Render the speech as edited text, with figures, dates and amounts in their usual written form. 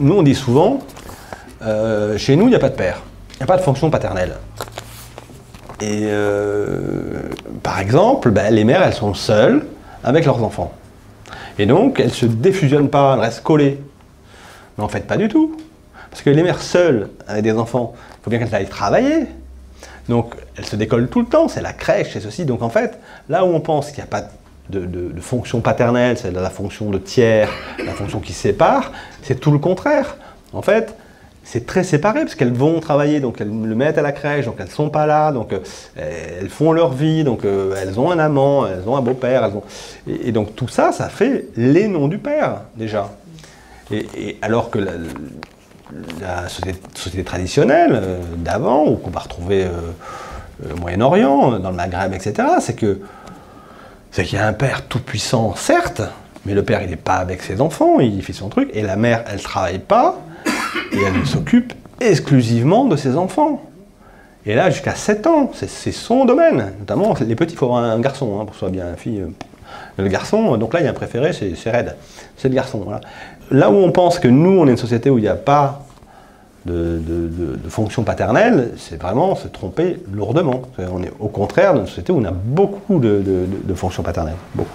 Nous, on dit souvent, chez nous, il n'y a pas de père, il n'y a pas de fonction paternelle. Et par exemple, les mères, elles sont seules avec leurs enfants. Et donc, elles ne se défusionnent pas, elles restent collées. Mais en fait, pas du tout. Parce que les mères seules avec des enfants, il faut bien qu'elles aillent travailler. Donc, elles se décollent tout le temps, c'est la crèche, c'est ceci. Donc en fait, là où on pense qu'il n'y a pas de fonction paternelle, c'est la fonction de tiers, la fonction qui sépare, c'est tout le contraire. En fait, c'est très séparé, parce qu'elles vont travailler, donc elles le mettent à la crèche, donc elles ne sont pas là, donc elles font leur vie, donc elles ont un amant, elles ont un beau-père, et donc tout ça, ça fait les noms du père, déjà. Et alors que la société traditionnelle d'avant, ou qu'on va retrouver au Moyen-Orient, dans le Maghreb, etc., c'est qu'il y a un père tout-puissant, certes, mais le père, il n'est pas avec ses enfants, il fait son truc, et la mère, elle ne travaille pas, et elle s'occupe exclusivement de ses enfants. Et là, jusqu'à 7 ans, c'est son domaine. Notamment, les petits, il faut avoir un garçon, pour que ce soit bien la fille. Le garçon, donc là, il y a un préféré, c'est raide. C'est le garçon, voilà. Là où on pense que nous, on est une société où il n'y a pas de fonction paternelle, c'est vraiment se tromper lourdement. On est au contraire d'une société où on a beaucoup de fonctions paternelles. Beaucoup.